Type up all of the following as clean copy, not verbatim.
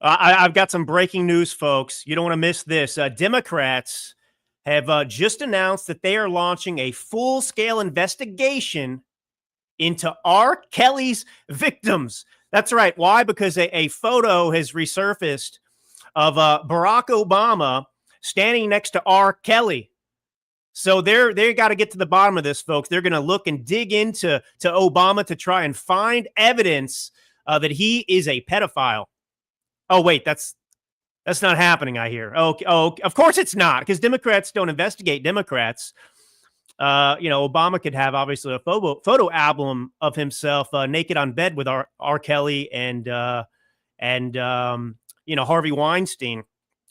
I've got some breaking news, folks. You don't want to miss this. Democrats have just announced that they are launching a full-scale investigation into R. Kelly's victims. That's right. Why? Because a photo has resurfaced of Barack Obama standing next to R. Kelly. So they got to get to the bottom of this, folks. They're going to look and dig into Obama to try and find evidence that he is a pedophile. Oh, wait, that's not happening, I hear. Oh, of course it's not, because Democrats don't investigate Democrats. Obama could have obviously a photo album of himself naked on bed with R. Kelly and Harvey Weinstein,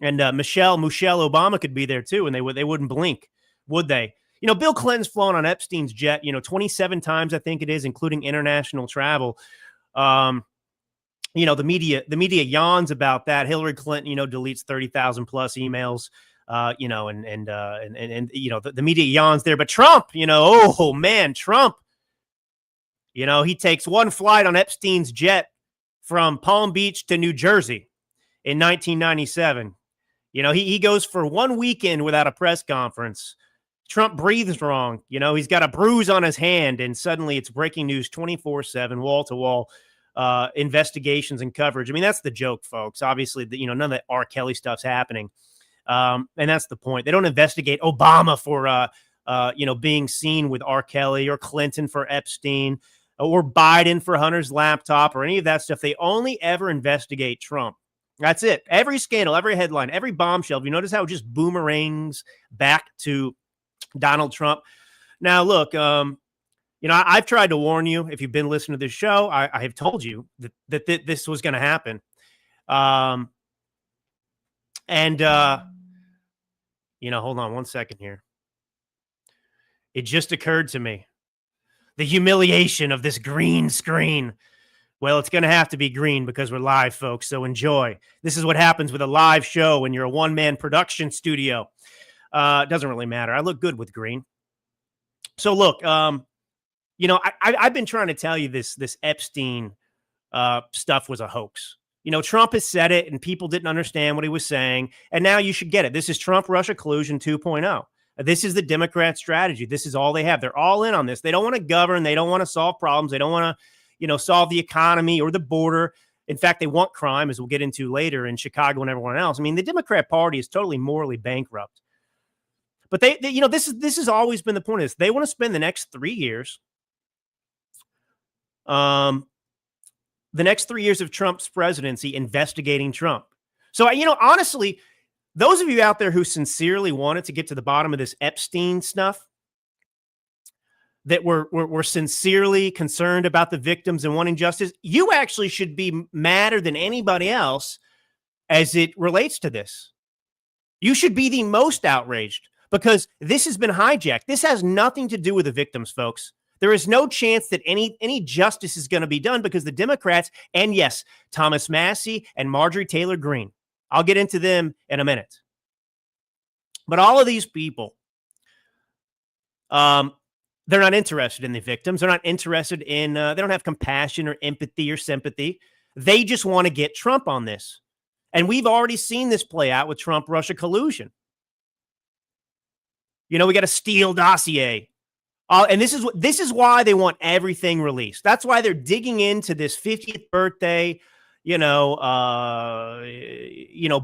and Michelle Obama could be there too, and they wouldn't blink, would they? Bill Clinton's flown on Epstein's jet, 27 times, I think it is, including international travel. The media yawns about that. Hillary Clinton, deletes 30,000 plus emails, the media yawns there. But Trump, oh man, Trump, he takes one flight on Epstein's jet from Palm Beach to New Jersey in 1997. He goes for one weekend without a press conference. Trump breathes wrong. He's got a bruise on his hand, and suddenly it's breaking news 24/7, wall to wall. Investigations and coverage. I mean, that's the joke, folks. Obviously, none of that R. Kelly stuff's happening. And that's the point. They don't investigate Obama for, being seen with R. Kelly, or Clinton for Epstein, or Biden for Hunter's laptop, or any of that stuff. They only ever investigate Trump. That's it. Every scandal, every headline, every bombshell. You notice how it just boomerangs back to Donald Trump. Now, look, I've tried to warn you. If you've been listening to this show, I have told you that this was going to happen. Hold on one second here. It just occurred to me. The humiliation of this green screen. Well, it's going to have to be green because we're live, folks. So enjoy. This is what happens with a live show when you're a one-man production studio. It doesn't really matter. I look good with green. So look, I've been trying to tell you this Epstein stuff was a hoax. Trump has said it, and people didn't understand what he was saying. And now you should get it. This is Trump-Russia collusion 2.0. This is the Democrat strategy. This is all they have. They're all in on this. They don't want to govern. They don't want to solve problems. They don't want to, solve the economy or the border. In fact, they want crime, as we'll get into later, in Chicago and everyone else. I mean, the Democrat Party is totally morally bankrupt. But this has always been the point of this. They want to spend the next 3 years. The next 3 years of Trump's presidency investigating Trump. So, honestly, those of you out there who sincerely wanted to get to the bottom of this Epstein stuff, that were sincerely concerned about the victims and wanting justice, you actually should be madder than anybody else as it relates to this. You should be the most outraged because this has been hijacked. This has nothing to do with the victims, folks. There is no chance that any justice is going to be done because the Democrats, and yes, Thomas Massie and Marjorie Taylor Greene, I'll get into them in a minute. But all of these people, they're not interested in the victims. They're not interested in, they don't have compassion or empathy or sympathy. They just want to get Trump on this. And we've already seen this play out with Trump-Russia collusion. We got a Steele dossier. And this is why they want everything released. That's why they're digging into this 50th birthday,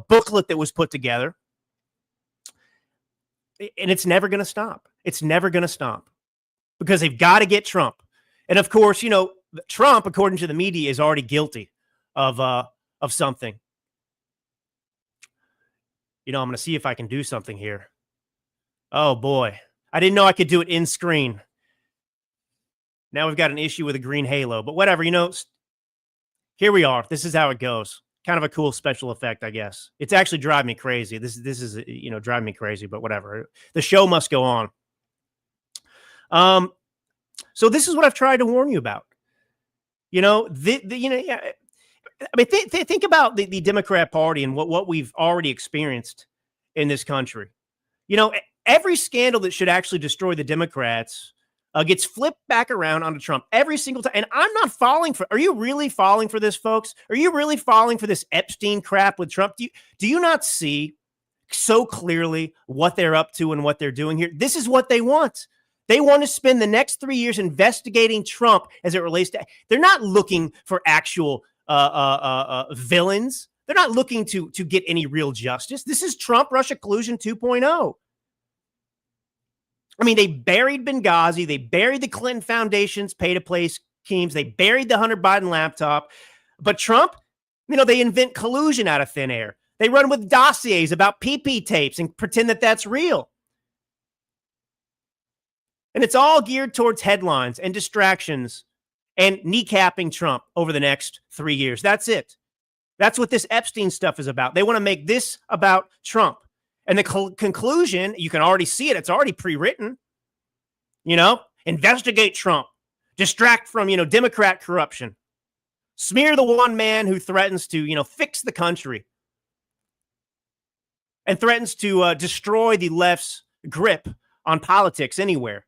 booklet that was put together. And it's never going to stop. It's never going to stop because they've got to get Trump. And of course, Trump, according to the media, is already guilty of something. I'm going to see if I can do something here. Oh boy. I didn't know I could do it in screen. Now we've got an issue with a green halo, but whatever, here we are. This is how it goes. Kind of a cool special effect, I guess. It's actually driving me crazy. This is driving me crazy, but whatever. The show must go on. So this is what I've tried to warn you about. Think about the Democrat Party and what we've already experienced in this country. Every scandal that should actually destroy the Democrats gets flipped back around onto Trump every single time. And I'm not falling for, are you really falling for this, folks? Are you really falling for this Epstein crap with Trump? Do you not see so clearly what they're up to and what they're doing here? This is what they want. They want to spend the next 3 years investigating Trump as it relates to, they're not looking for actual villains. They're not looking to get any real justice. This is Trump-Russia collusion 2.0. I mean, they buried Benghazi. They buried the Clinton Foundation's pay-to-play schemes. They buried the Hunter Biden laptop. But Trump, they invent collusion out of thin air. They run with dossiers about PP tapes and pretend that that's real. And it's all geared towards headlines and distractions and kneecapping Trump over the next 3 years. That's it. That's what this Epstein stuff is about. They want to make this about Trump. And the conclusion, you can already see it. It's already pre-written. Investigate Trump. Distract from, Democrat corruption. Smear the one man who threatens to, fix the country. And threatens to destroy the left's grip on politics anywhere.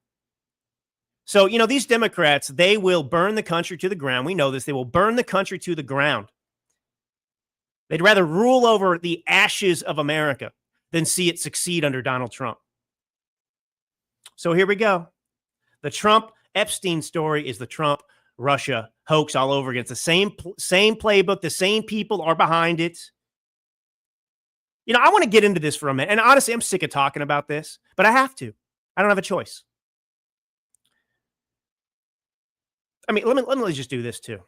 So, these Democrats, they will burn the country to the ground. We know this. They will burn the country to the ground. They'd rather rule over the ashes of America than see it succeed under Donald Trump. So here we go. The Trump-Epstein story is the Trump-Russia hoax all over again. It's the same playbook. The same people are behind it. I want to get into this for a minute. And honestly, I'm sick of talking about this, but I have to. I don't have a choice. I mean, let me just do this too.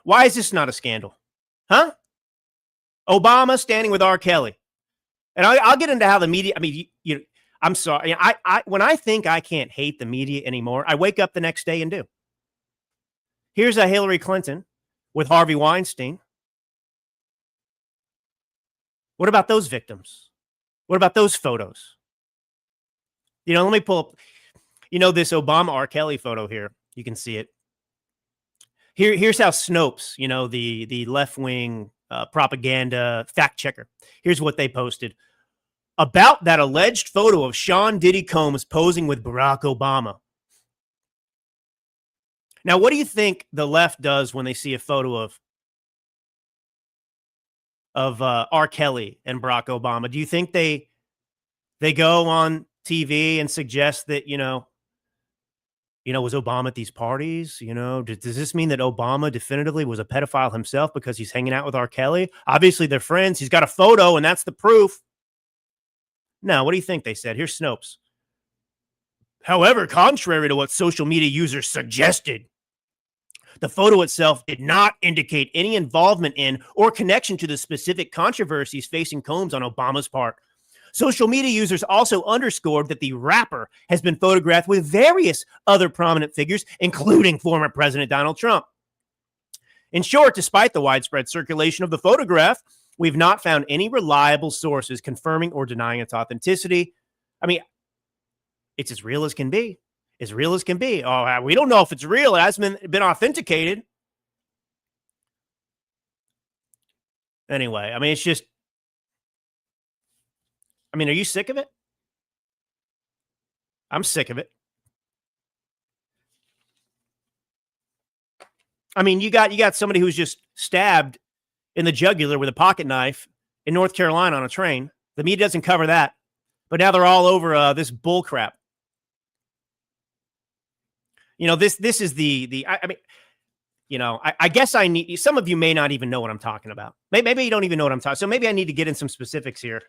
Why is this not a scandal? Huh? Obama standing with R. Kelly. And I'll get into how the media, I'm sorry. When I think I can't hate the media anymore, I wake up the next day and do. Here's a Hillary Clinton with Harvey Weinstein. What about those victims? What about those photos? Let me pull up, this Obama R. Kelly photo here. You can see it. Here's how Snopes, the left-wing propaganda fact checker. Here's what they posted about that alleged photo of Sean Diddy Combs posing with Barack Obama. Now, what do you think the left does when they see a photo of R. Kelly and Barack Obama? Do you think they go on TV and suggest that, was Obama at these parties? Does this mean that Obama definitively was a pedophile himself because he's hanging out with R. Kelly? Obviously, they're friends. He's got a photo, and that's the proof. No, what do you think they said? Here's Snopes. However, contrary to what social media users suggested, the photo itself did not indicate any involvement in or connection to the specific controversies facing Combs on Obama's part. Social media users also underscored that the rapper has been photographed with various other prominent figures, including former President Donald Trump. In short, despite the widespread circulation of the photograph, we've not found any reliable sources confirming or denying its authenticity. I mean, it's as real as can be. As real as can be. Oh, we don't know if it's real. It hasn't been authenticated. Anyway, it's just, are you sick of it? I'm sick of it. You got somebody who's just stabbed in the jugular with a pocket knife in North Carolina on a train. The media doesn't cover that, but now they're all over this bull crap. This is I guess I need, some of you may not even know what I'm talking about. Maybe you don't even know what I'm talking. So maybe I need to get in some specifics here.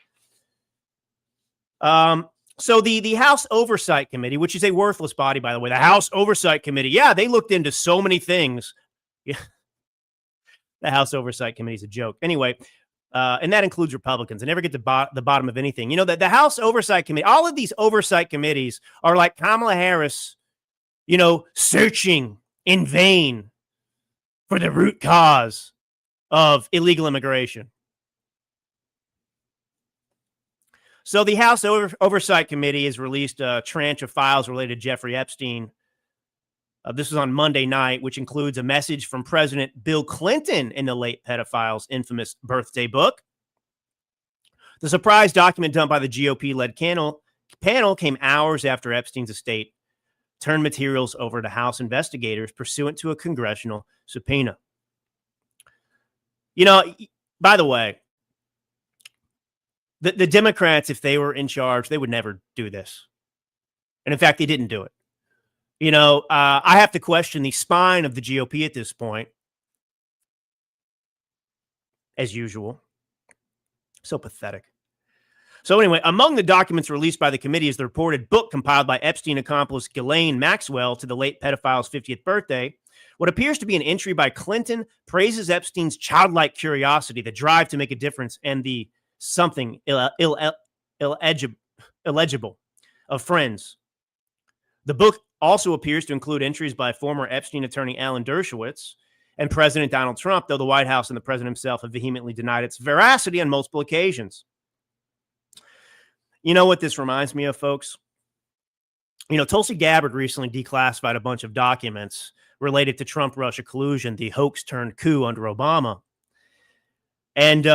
So the House Oversight Committee, which is a worthless body, by the way, the House Oversight Committee. Yeah, they looked into so many things. Yeah. The House Oversight Committee is a joke. Anyway, and that includes Republicans. They never get to the bottom of anything. The House Oversight Committee, all of these oversight committees are like Kamala Harris, searching in vain for the root cause of illegal immigration. So the House Oversight Committee has released a tranche of files related to Jeffrey Epstein. This was on Monday night, which includes a message from President Bill Clinton in the late pedophile's infamous birthday book. The surprise document done by the GOP-led panel came hours after Epstein's estate turned materials over to House investigators pursuant to a congressional subpoena. You know, by the way, the Democrats, if they were in charge, they would never do this. And in fact, they didn't do it. You know, I have to question the spine of the GOP at this point, as usual. So pathetic. So anyway, among the documents released by the committee is the reported book compiled by Epstein accomplice Ghislaine Maxwell to the late pedophile's 50th birthday. What appears to be an entry by Clinton praises Epstein's childlike curiosity, the drive to make a difference, and the something illegible of friends. The book also appears to include entries by former Epstein attorney Alan Dershowitz and President Donald Trump, though the White House and the president himself have vehemently denied its veracity on multiple occasions. You know what this reminds me of, folks? You know, Tulsi Gabbard recently declassified a bunch of documents related to Trump-Russia collusion, the hoax turned coup under Obama. And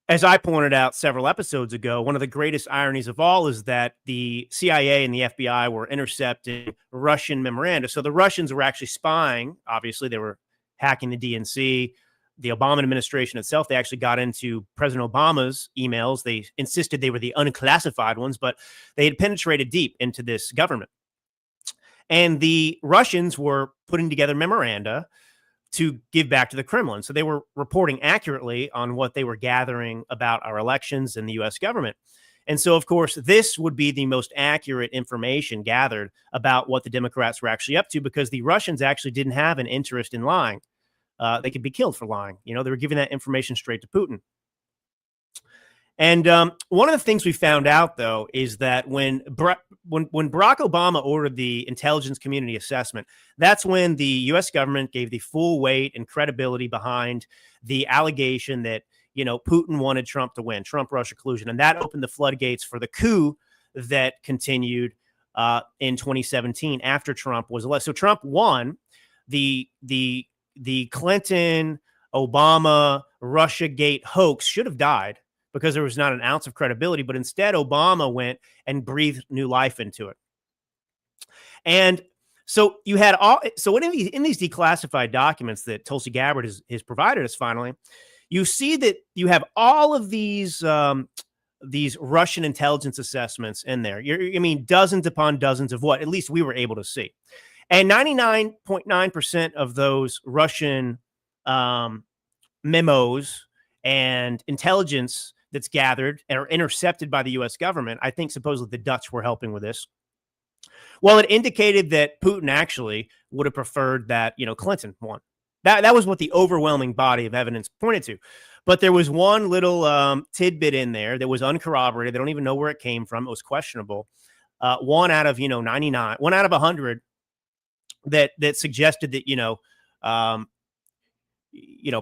as I pointed out several episodes ago, one of the greatest ironies of all is that the CIA and the FBI were intercepting Russian memoranda. So the Russians were actually spying. Obviously, they were hacking the DNC. The Obama administration itself, they actually got into President Obama's emails. They insisted they were the unclassified ones, but they had penetrated deep into this government. And the Russians were putting together memoranda to give back to the Kremlin. So they were reporting accurately on what they were gathering about our elections and the U.S. government. And so, of course, this would be the most accurate information gathered about what the Democrats were actually up to, because the Russians actually didn't have an interest in lying. They could be killed for lying. You know, they were giving that information straight to Putin. And one of the things we found out, though, is that when Barack Obama ordered the intelligence community assessment, that's when the U.S. government gave the full weight and credibility behind the allegation that, you know, Putin wanted Trump to win, Trump-Russia collusion. And that opened the floodgates for the coup that continued in 2017 after Trump was elected. So Trump won. The Clinton, Obama, Russiagate hoax should have died because there was not an ounce of credibility, but instead Obama went and breathed new life into it. And so you had in these declassified documents that Tulsi Gabbard has provided us finally, you see that you have all of these Russian intelligence assessments in there. I mean, dozens upon dozens of what at least we were able to see. And 99.9% of those Russian memos and intelligence that's gathered or intercepted by the U.S. government, I think supposedly the Dutch were helping with this. Well, it indicated that Putin actually would have preferred that, you know, Clinton won. That was what the overwhelming body of evidence pointed to. But there was one little tidbit in there that was uncorroborated. They don't even know where it came from. It was questionable. One out of 99, one out of 100 that suggested that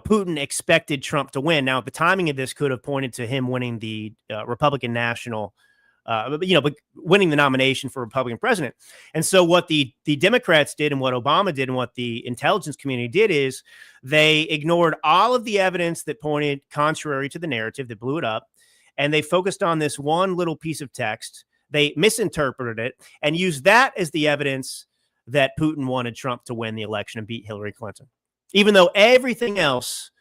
Putin expected Trump to win. Now, the timing of this could have pointed to him winning the Republican national, but winning the nomination for Republican president. And so what the Democrats did and what Obama did and what the intelligence community did is they ignored all of the evidence that pointed contrary to the narrative that blew it up. And they focused on this one little piece of text. They misinterpreted it and used that as the evidence that Putin wanted Trump to win the election and beat Hillary Clinton, even though everything else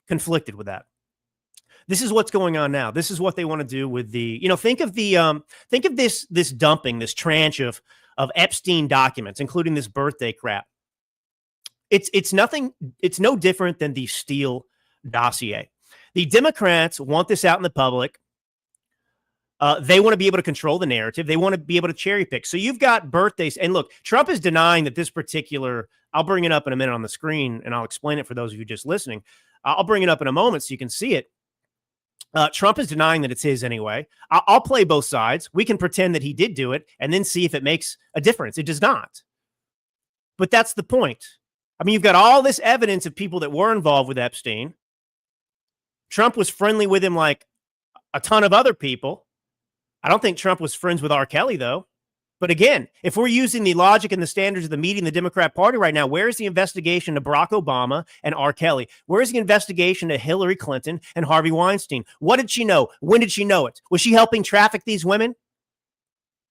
conflicted with that. This is what's going on now. This is what they want to do with the, think of this dumping, this tranche of Epstein documents, including this birthday crap. It's no different than the Steele dossier. The Democrats want this out in the public. They want to be able to control the narrative. They want to be able to cherry pick. So you've got birthdays. And look, Trump is denying that this particular, I'll bring it up in a minute on the screen and I'll explain it for those of you just listening. I'll bring it up in a moment so you can see it. Trump is denying that it's his anyway. I'll play both sides. We can pretend that he did do it and then see if it makes a difference. It does not. But that's the point. I mean, you've got all this evidence of people that were involved with Epstein. Trump was friendly with him like a ton of other people. I don't think Trump was friends with R. Kelly, though. But again, if we're using the logic and the standards of the media and the Democrat Party right now, where is the investigation to Barack Obama and R. Kelly? Where is the investigation to Hillary Clinton and Harvey Weinstein? What did she know? When did she know it? Was she helping traffic these women?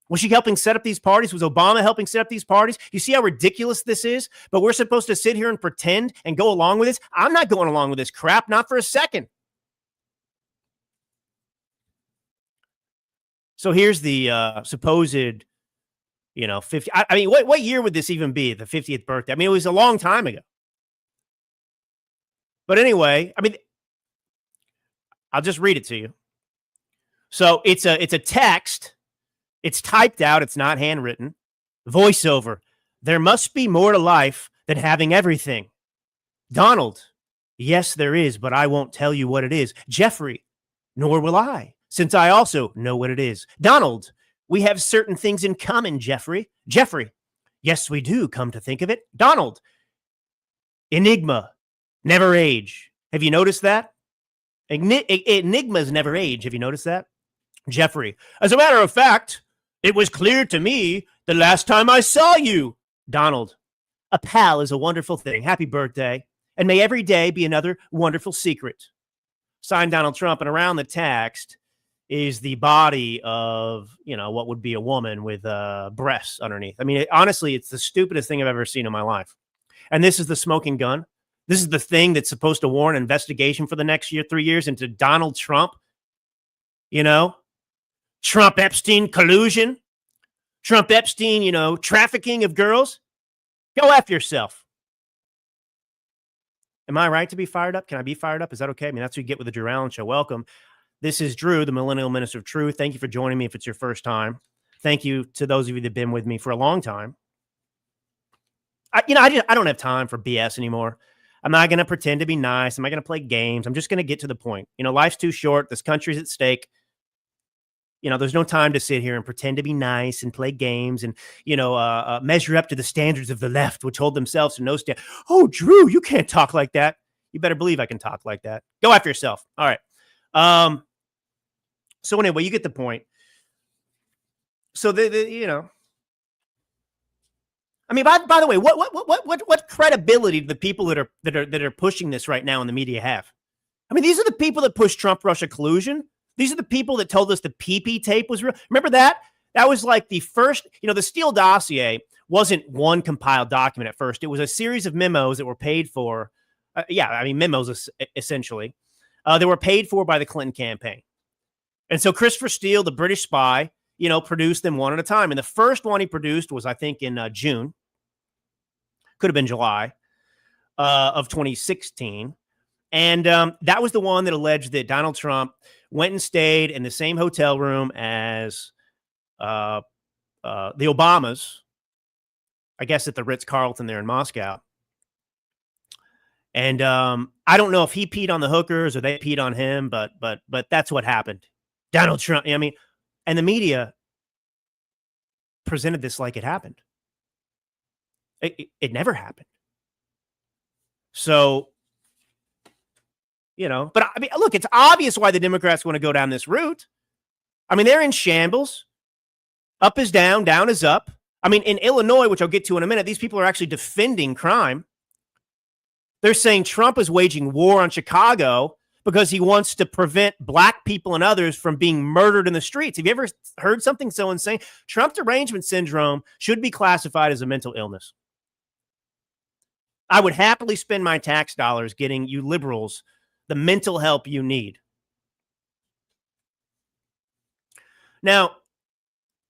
Was she helping set up these parties? Was Obama helping set up these parties? You see how ridiculous this is? But we're supposed to sit here and pretend and go along with this? I'm not going along with this crap, not for a second. So here's the supposed, 50. I mean, what year would this even be? The 50th birthday? I mean, it was a long time ago. But anyway, I mean, I'll just read it to you. So it's a text. It's typed out. It's not handwritten. Voiceover. There must be more to life than having everything. Donald. Yes, there is, but I won't tell you what it is. Jeffrey. Nor will I, since I also know what it is. Donald. We have certain things in common, Jeffrey. Jeffrey. Yes, we do, come to think of it. Donald. Enigma. Never age. Have you noticed that? Enigmas never age. Have you noticed that? Jeffrey. As a matter of fact, it was clear to me the last time I saw you. Donald. A pal is a wonderful thing. Happy birthday. And may every day be another wonderful secret. Signed, Donald Trump. And around the text is the body of, what would be a woman with breasts underneath. I mean, honestly, it's the stupidest thing I've ever seen in my life. And this is the smoking gun. This is the thing that's supposed to warrant investigation for the next 3 years into Donald Trump. Trump Epstein collusion. Trump Epstein, trafficking of girls. Go after yourself. Am I right to be fired up? Can I be fired up? Is that okay? I mean, that's what you get with the Drew Allen Show. Welcome. This is Drew, the Millennial Minister of Truth. Thank you for joining me if it's your first time. Thank you to those of you that have been with me for a long time. I don't have time for BS anymore. I'm not going to pretend to be nice. I'm not going to play games. I'm just going to get to the point. Life's too short. This country's at stake. There's no time to sit here and pretend to be nice and play games and, measure up to the standards of the left, which hold themselves to no standard. Oh, Drew, you can't talk like that. You better believe I can talk like that. Go after yourself. All right. So anyway, you get the point. So I mean, by the way, what credibility do the people that are pushing this right now in the media have? I mean, these are the people that push Trump-Russia collusion. These are the people that told us the PP tape was real. Remember that? That was like the first, the Steele dossier wasn't one compiled document at first. It was a series of memos that were paid for. Memos essentially. They were paid for by the Clinton campaign. And so Christopher Steele, the British spy, produced them one at a time. And the first one he produced was, I think, in June. Could have been July of 2016. And that was the one that alleged that Donald Trump went and stayed in the same hotel room as the Obamas, I guess at the Ritz-Carlton there in Moscow. And I don't know if he peed on the hookers or they peed on him, but that's what happened. Donald Trump, and the media presented this like it happened. It never happened. So, but I mean, look, it's obvious why the Democrats want to go down this route. I mean, they're in shambles. Up is down, down is up. I mean, in Illinois, which I'll get to in a minute, these people are actually defending crime. They're saying Trump is waging war on Chicago because he wants to prevent black people and others from being murdered in the streets. Have you ever heard something so insane? Trump derangement syndrome should be classified as a mental illness. I would happily spend my tax dollars getting you liberals the mental help you need. Now,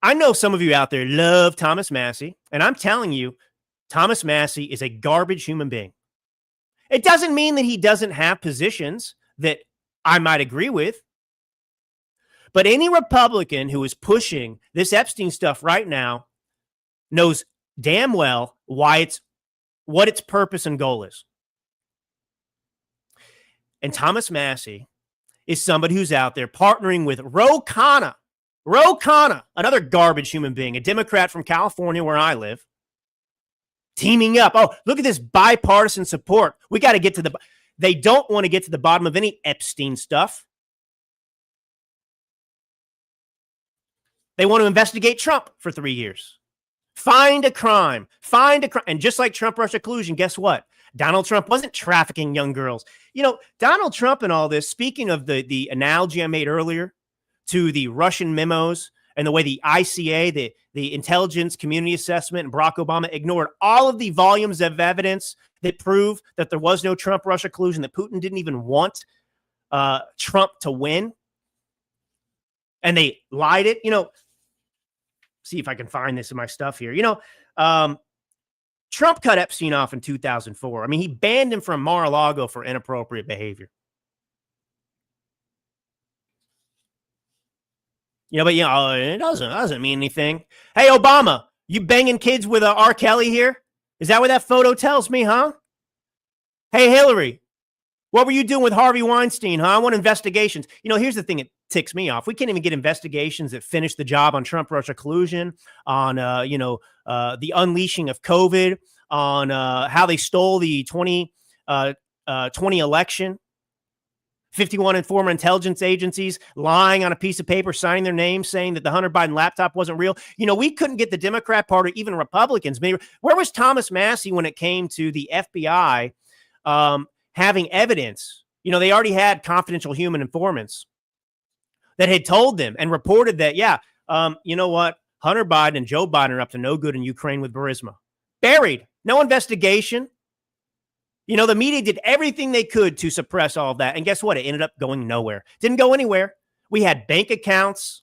I know some of you out there love Thomas Massie, and I'm telling you, Thomas Massie is a garbage human being. It doesn't mean that he doesn't have positions that I might agree with. But any Republican who is pushing this Epstein stuff right now knows damn well what its purpose and goal is. And Thomas Massie is somebody who's out there partnering with Ro Khanna, another garbage human being, a Democrat from California where I live, teaming up. Oh, look at this bipartisan support. We got to get to they don't want to get to the bottom of any Epstein stuff. They want to investigate Trump for 3 years. Find a crime. And just like Trump-Russia collusion, guess what? Donald Trump wasn't trafficking young girls. Donald Trump and all this, speaking of the analogy I made earlier to the Russian memos and the way the ICA, the Intelligence Community Assessment, and Barack Obama ignored all of the volumes of evidence that prove that there was no Trump-Russia collusion, that Putin didn't even want Trump to win. And they lied it. See if I can find this in my stuff here. Trump cut Epstein off in 2004. I mean, he banned him from Mar-a-Lago for inappropriate behavior. But it doesn't mean anything. Hey, Obama, you banging kids with R. Kelly here? Is that what that photo tells me, huh? Hey, Hillary, what were you doing with Harvey Weinstein, huh? I want investigations. Here's the thing that ticks me off. We can't even get investigations that finish the job on Trump-Russia collusion, on, the unleashing of COVID, on how they stole the 2020 election. 51 and former intelligence agencies lying on a piece of paper, signing their names, saying that the Hunter Biden laptop wasn't real. We couldn't get the Democrat Party, even Republicans. Maybe, where was Thomas Massie when it came to the FBI having evidence? They already had confidential human informants that had told them and reported that, you know what? Hunter Biden and Joe Biden are up to no good in Ukraine with Burisma. Buried. No investigation. The media did everything they could to suppress all of that. And guess what? It ended up going nowhere. Didn't go anywhere. We had bank accounts.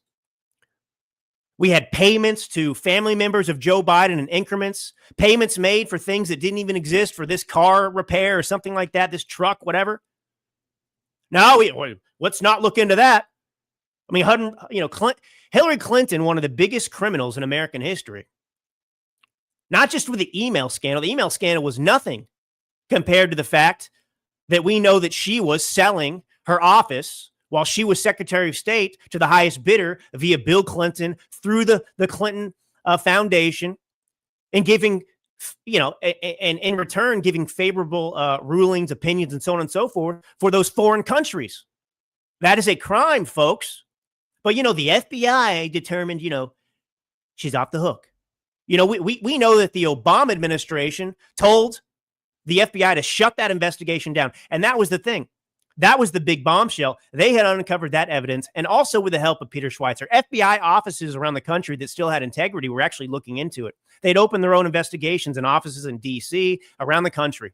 We had payments to family members of Joe Biden in increments, payments made for things that didn't even exist, for this car repair or something like that, this truck, whatever. No, let's not look into that. I mean, Hillary Clinton, one of the biggest criminals in American history, not just with the email scandal. The email scandal was nothing compared to the fact that we know that she was selling her office while she was Secretary of State to the highest bidder via Bill Clinton through the Clinton Foundation, and giving, and in return, giving favorable rulings, opinions, and so on and so forth for those foreign countries. That is a crime, folks. But, the FBI determined, she's off the hook. We know that the Obama administration told the FBI to shut that investigation down. And that was the thing. That was the big bombshell. They had uncovered that evidence, and also with the help of Peter Schweitzer. FBI offices around the country that still had integrity were actually looking into it. They'd opened their own investigations in offices in D.C., around the country.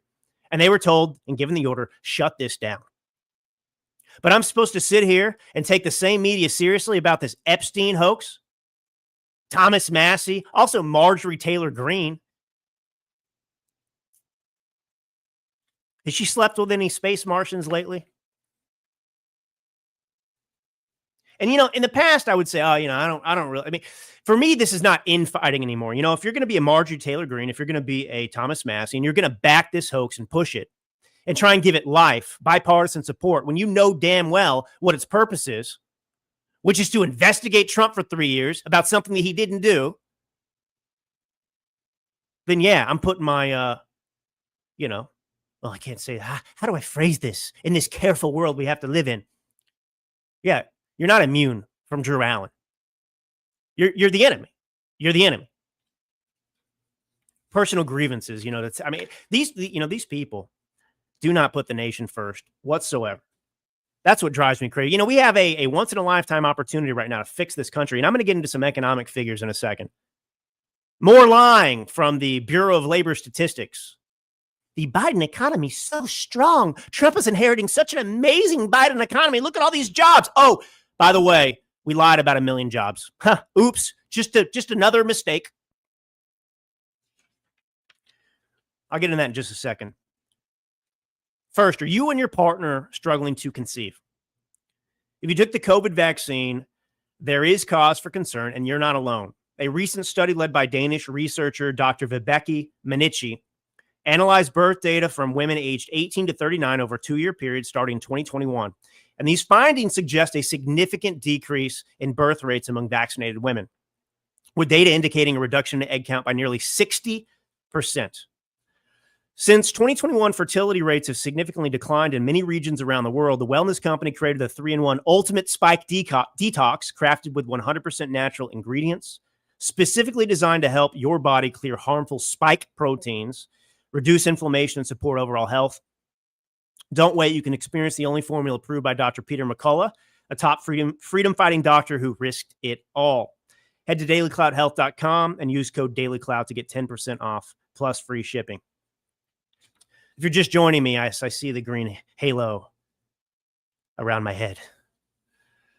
And they were told and given the order, shut this down. But I'm supposed to sit here and take the same media seriously about this Epstein hoax? Thomas Massie, also Marjorie Taylor Greene. Has she slept with any space Martians lately? And, in the past, I would say, I don't really, I mean, for me, this is not infighting anymore. If you're going to be a Marjorie Taylor Greene, if you're going to be a Thomas Massie, and you're going to back this hoax and push it and try and give it life, bipartisan support, when you know damn well what its purpose is, which is to investigate Trump for 3 years about something that he didn't do, then I'm putting my, well, I can't say that. How do I phrase this in this careful world we have to live in? Yeah, you're not immune from Drew Allen. You're the enemy. You're the enemy. Personal grievances, these people do not put the nation first whatsoever. That's what drives me crazy. We have a once in a lifetime opportunity right now to fix this country, and I'm going to get into some economic figures in a second. More lying from the Bureau of Labor Statistics. The Biden economy is so strong. Trump is inheriting such an amazing Biden economy. Look at all these jobs. Oh, by the way, we lied about 1 million jobs. Oops, just another mistake. I'll get into that in just a second. First, are you and your partner struggling to conceive? If you took the COVID vaccine, there is cause for concern, and you're not alone. A recent study led by Danish researcher Dr. Vibeke Manichi analyzed birth data from women aged 18 to 39 over a 2-year period starting in 2021. And these findings suggest a significant decrease in birth rates among vaccinated women, with data indicating a reduction in egg count by nearly 60%. Since 2021, fertility rates have significantly declined in many regions around the world. The wellness company created a 3-in-1 ultimate spike detox crafted with 100% natural ingredients, specifically designed to help your body clear harmful spike proteins, reduce inflammation, and support overall health. Don't wait. You can experience the only formula approved by Dr. Peter McCullough, a top freedom-fighting doctor who risked it all. Head to dailycloudhealth.com and use code DailyCloud to get 10% off plus free shipping. If you're just joining me, I see the green halo around my head.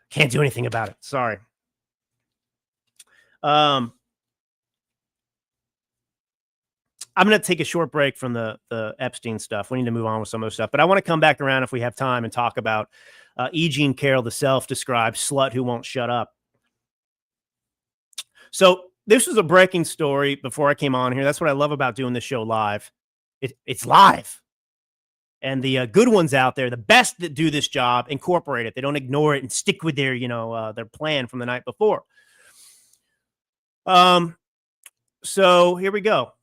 Can't do anything about it. Sorry. I'm going to take a short break from the Epstein stuff. We need to move on with some of the stuff. But I want to come back around if we have time and talk about E. Jean Carroll, the self-described slut who won't shut up. So this was a breaking story before I came on here. That's what I love about doing this show live. It's live. And the good ones out there, the best that do this job, incorporate it. They don't ignore it and stick with their, their plan from the night before. So here we go.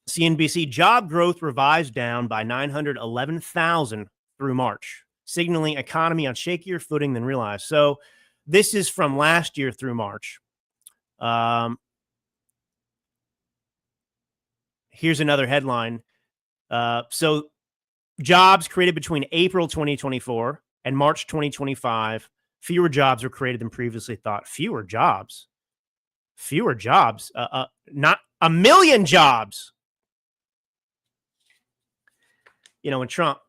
CNBC job growth revised down by 911,000 through March, signaling economy on shakier footing than realized. So this is from last year through March. Here's another headline. So jobs created between April 2024 and March 2025, fewer jobs were created than previously thought. Fewer jobs. Not a million jobs. When Trump,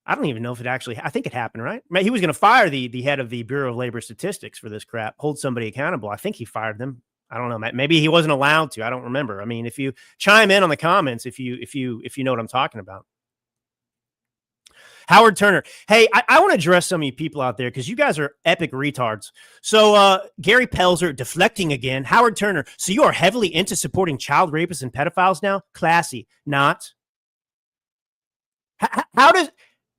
I don't even know if it actually, I think it happened, right? He was going to fire the head of the Bureau of Labor Statistics for this crap, hold somebody accountable. I think he fired them. I don't know. Maybe he wasn't allowed to. I don't remember. I mean, if you chime in on the comments, if you know what I'm talking about. Howard Turner. Hey, I want to address some of you people out there because you guys are epic retards. So Gary Pelzer deflecting again. Howard Turner. So you are heavily into supporting child rapists and pedophiles now? Classy. Not. How does,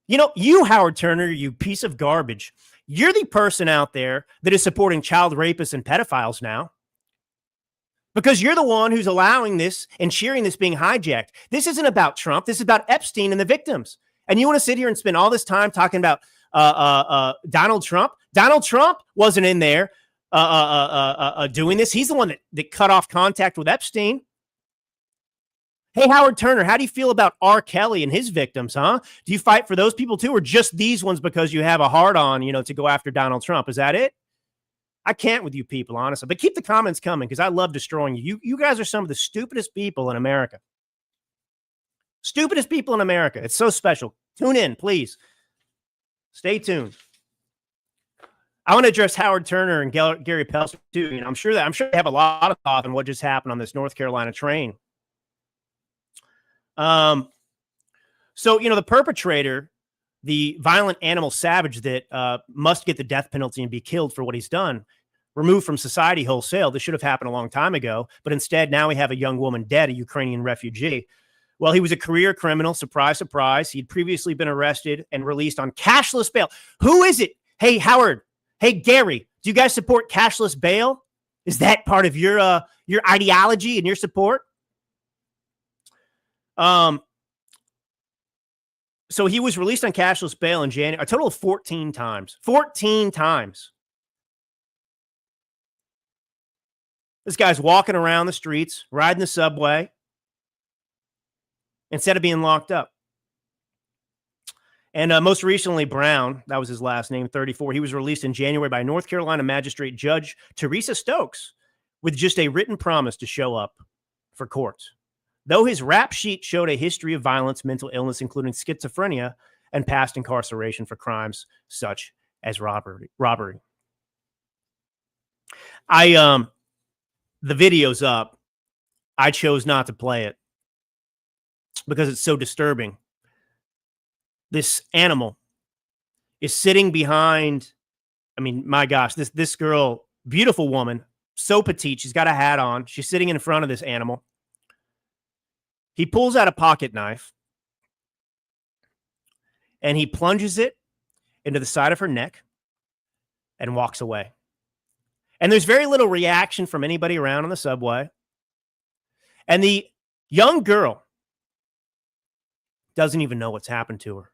you, Howard Turner, you piece of garbage. You're the person out there that is supporting child rapists and pedophiles now. Because you're the one who's allowing this and cheering this being hijacked. This isn't about Trump. This is about Epstein and the victims. And you want to sit here and spend all this time talking about Donald Trump? Donald Trump wasn't in there doing this. He's the one that cut off contact with Epstein. Hey, Howard Turner, how do you feel about R. Kelly and his victims, huh? Do you fight for those people too, or just these ones because you have a hard on, to go after Donald Trump? Is that it? I can't with you people, honestly. But keep the comments coming because I love destroying you. You guys are some of the stupidest people in America. Stupidest people in America. It's so special. Tune in, please. Stay tuned. I want to address Howard Turner and Gary Pelzer too. I'm sure they have a lot of thought on what just happened on this North Carolina train. So the perpetrator, the violent animal savage that must get the death penalty and be killed for what he's done, removed from society wholesale. This should have happened a long time ago, but instead now we have a young woman dead, a Ukrainian refugee. Well, he was a career criminal. Surprise, surprise. He'd previously been arrested and released on cashless bail. Who is it? Hey, Howard. Hey, Gary. Do you guys support cashless bail? Is that part of your ideology and your support? So he was released on cashless bail in January, a total of 14 times. 14 times. This guy's walking around the streets, riding the subway, instead of being locked up. And most recently, Brown, that was his last name, 34, he was released in January by North Carolina Magistrate Judge Teresa Stokes with just a written promise to show up for court. Though his rap sheet showed a history of violence, mental illness, including schizophrenia, and past incarceration for crimes such as robbery. The video's up. I chose not to play it because it's so disturbing. This animal is sitting behind, my gosh, this girl, beautiful woman, so petite, she's got a hat on. She's sitting in front of this animal. He pulls out a pocket knife and he plunges it into the side of her neck and walks away. And there's very little reaction from anybody around on the subway. And the Young girl doesn't even know what's happened to her.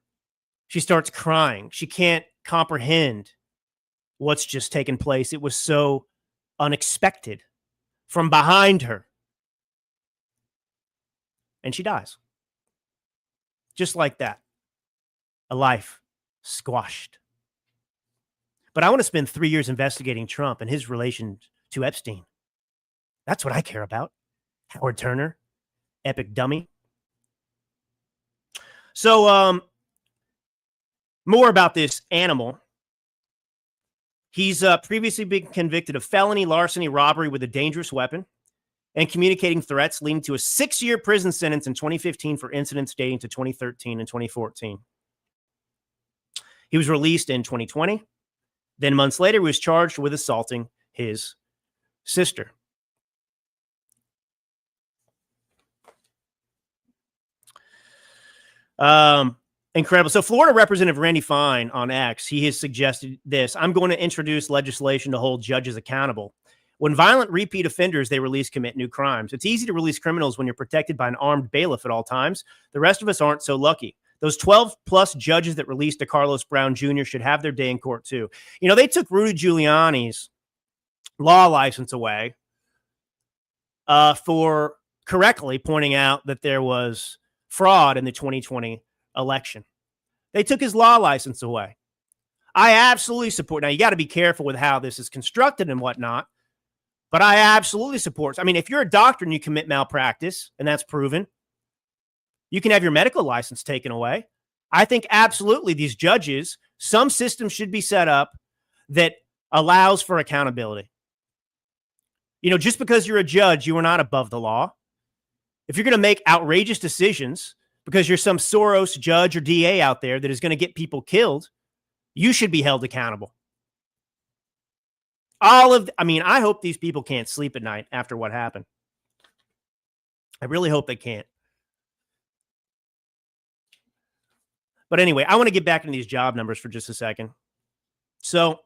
She starts crying. She can't comprehend what's just taken place. It was so unexpected from behind her. And she dies. Just like that. A life squashed. But I want to spend 3 years investigating Trump and his relation to Epstein. That's what I care about. Howard Turner, epic dummy. So, more about this animal. He's previously been convicted of felony, larceny, robbery with a dangerous weapon, and communicating threats, leading to a 6-year prison sentence in 2015 for incidents dating to 2013 and 2014. He was released in 2020. Then months later, he was charged with assaulting his sister. Incredible. So Florida Representative Randy Fine on X, he has suggested this. I'm going to introduce legislation to hold judges accountable. When violent repeat offenders they release commit new crimes. It's easy to release criminals when you're protected by an armed bailiff at all times. The rest of us aren't so lucky. Those 12 plus judges that released to Carlos Brown Jr. should have their day in court too. You know, they took Rudy Giuliani's law license away for correctly pointing out that there was fraud in the 2020 election. They took his law license away. I absolutely support. Now, you got to be careful with how this is constructed and whatnot, but I absolutely support. I mean, if you're a doctor and you commit malpractice, and that's proven, you can have your medical license taken away. I think absolutely these judges, some system should be set up that allows for accountability. You know, just because you're a judge, you are not above the law. If you're going to make outrageous decisions because you're some Soros judge or DA out there that is going to get people killed, you should be held accountable. I hope these people can't sleep at night after what happened. I really hope they can't. But anyway, I want to get back into these job numbers for just a second. So,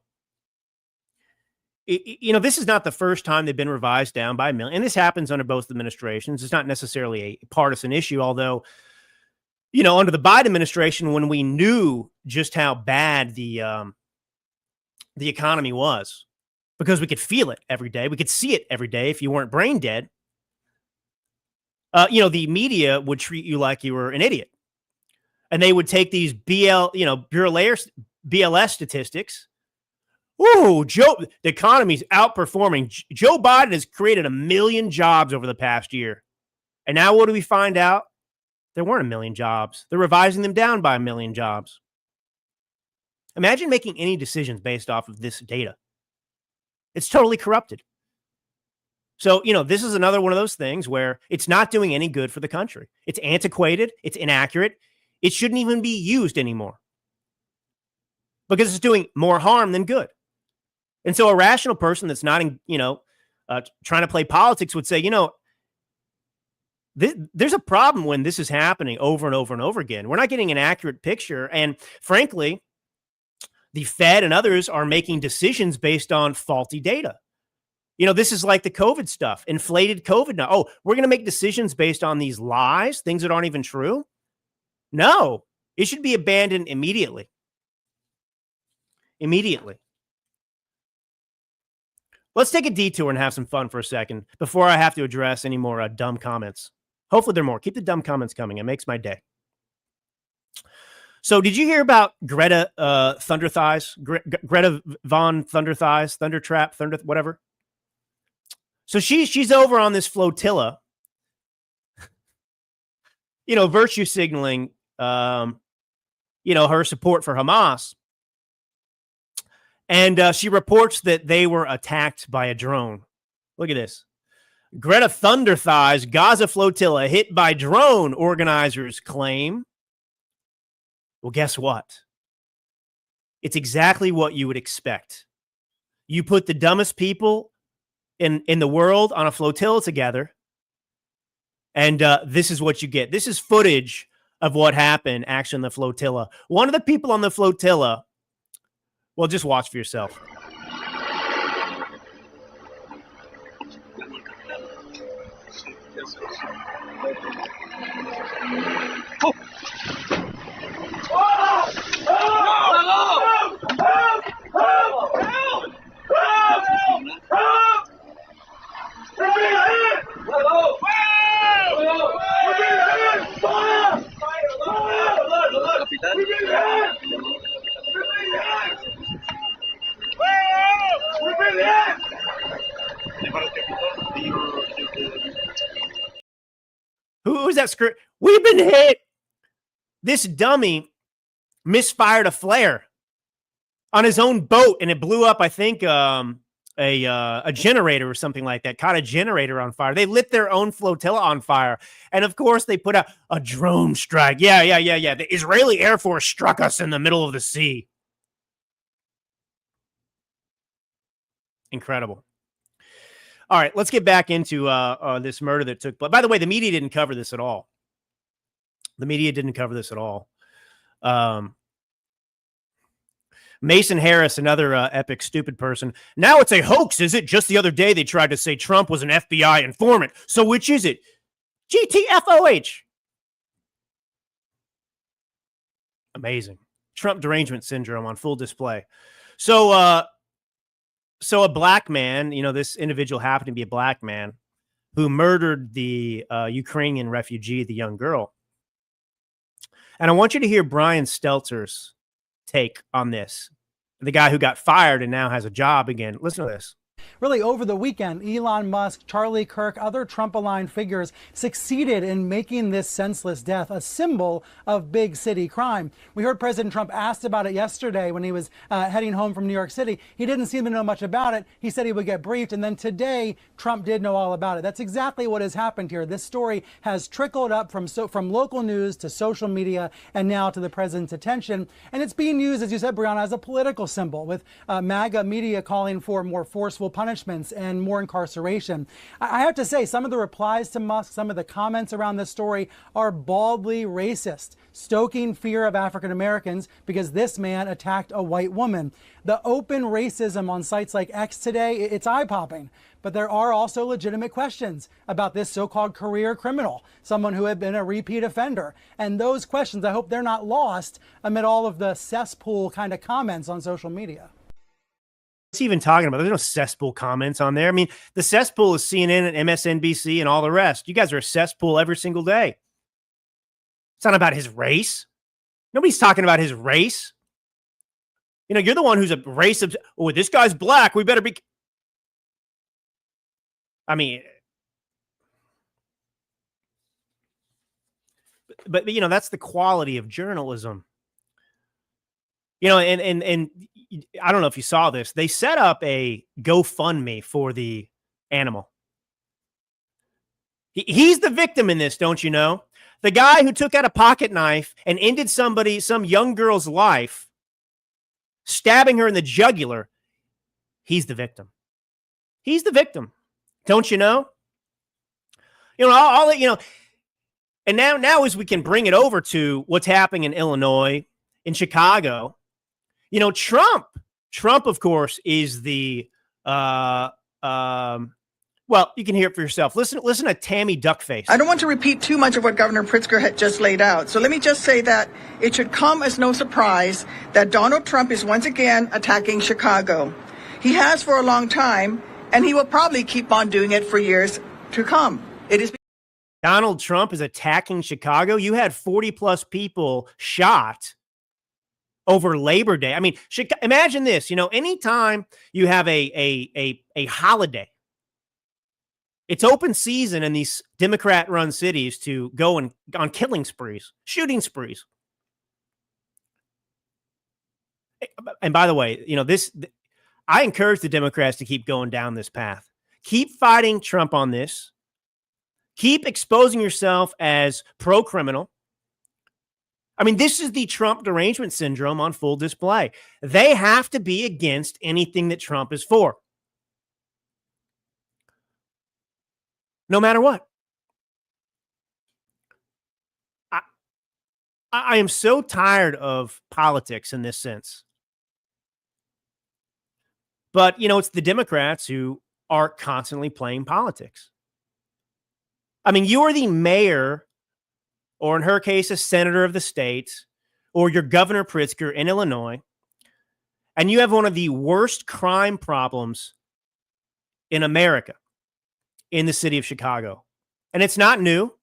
you know, this is not the first time they've been revised down by 1 million. And this happens under both administrations. It's not necessarily a partisan issue, although, you know, under the Biden administration, when we knew just how bad the economy was, because we could feel it every day, we could see it every day if you weren't brain dead, you know, the media would treat you like you were an idiot. And they would take these BLS statistics. Ooh, the economy's outperforming. Joe Biden has created 1 million jobs over the past year. And now what do we find out? There weren't 1 million jobs. They're revising them down by 1 million jobs. Imagine making any decisions based off of this data. It's totally corrupted. So, you know, this is another one of those things where it's not doing any good for the country. It's antiquated. It's inaccurate. It shouldn't even be used anymore because it's doing more harm than good. And so a rational person that's not, trying to play politics would say, you know, there's a problem when this is happening over and over and over again. We're not getting an accurate picture. And frankly, the Fed and others are making decisions based on faulty data. You know, this is like the COVID stuff, inflated COVID now. Oh, we're going to make decisions based on these lies, things that aren't even true. No, it should be abandoned immediately. Immediately. Let's take a detour and have some fun for a second before I have to address any more dumb comments. Hopefully there are more. Keep the dumb comments coming. It makes my day. So did you hear about Greta Thunderthighs? Greta Von Thunderthighs, Thundertrap, whatever? So she's over on this flotilla, you know, virtue signaling, her support for Hamas. And she reports that they were attacked by a drone. Look at this. Greta Thunderthighs, Gaza flotilla hit by drone, organizers claim. Well, guess what? It's exactly what you would expect. You put the dumbest people in the world on a flotilla together, and this is what you get. This is footage of what happened actually in the flotilla. One of the people on the flotilla, well, just watch for yourself. Who's that script? We've been hit. This dummy misfired a flare on his own boat, and it blew up, I think, a generator or something like that. Caught a generator on fire. They lit their own flotilla on fire. And of course, they put out a drone strike. Yeah. The Israeli Air Force struck us in the middle of the sea. Incredible. All right, let's get back into this murder that took place. By the way, the media didn't cover this at all. Mason Harris, another epic stupid person. Now it's a hoax, is it? Just the other day, they tried to say Trump was an FBI informant. So which is it? GTFOH. Amazing. Trump derangement syndrome on full display. So a black man, this individual happened to be a black man who murdered the Ukrainian refugee, the young girl. And I want you to hear Brian Stelter's take on this. The guy who got fired and now has a job again. Listen to this. Really, over the weekend, Elon Musk, Charlie Kirk, other Trump-aligned figures succeeded in making this senseless death a symbol of big city crime. We heard President Trump asked about it yesterday when he was heading home from New York City. He didn't seem to know much about it. He said he would get briefed, and then today, Trump did know all about it. That's exactly what has happened here. This story has trickled up from local news to social media and now to the president's attention. And it's being used, as you said, Brianna, as a political symbol, with MAGA media calling for more forceful punishments and more incarceration. I have to say, some of the replies to Musk, some of the comments around this story are baldly racist, stoking fear of African Americans because this man attacked a white woman. The open racism on sites like X today, it's eye-popping. But there are also legitimate questions about this so-called career criminal, someone who had been a repeat offender. And those questions, I hope they're not lost amid all of the cesspool kind of comments on social media. What's he even talking about? There's no cesspool comments on there. I mean, the cesspool is CNN and MSNBC and all the rest. You guys are a cesspool every single day. It's not about his race. Nobody's talking about his race. You're the one who's a race of, oh, this guy's black. We better be. I mean, but that's the quality of journalism. And I don't know if you saw this. They set up a GoFundMe for the animal. He's the victim in this, don't you know? The guy who took out a pocket knife and ended some young girl's life, stabbing her in the jugular. He's the victim. He's the victim. Don't you know? I'll let you know. And now as we can bring it over to what's happening in Illinois, in Chicago, Trump, of course, is the, well, you can hear it for yourself. Listen to Tammy Duckface. I don't want to repeat too much of what Governor Pritzker had just laid out. So let me just say that it should come as no surprise that Donald Trump is once again attacking Chicago. He has for a long time, and he will probably keep on doing it for years to come. Donald Trump is attacking Chicago. You had 40 plus people shot over Labor Day. I mean, imagine this, anytime you have a holiday, it's open season in these Democrat-run cities to go on killing sprees, shooting sprees. And by the way, I encourage the Democrats to keep going down this path. Keep fighting Trump on this. Keep exposing yourself as pro-criminal. I mean, this is the Trump derangement syndrome on full display. They have to be against anything that Trump is for. No matter what. I am so tired of politics in this sense. But, it's the Democrats who are constantly playing politics. I mean, you are the mayor or in her case, a senator of the state, or your Governor Pritzker in Illinois, and you have one of the worst crime problems in America in the city of Chicago. And it's not new.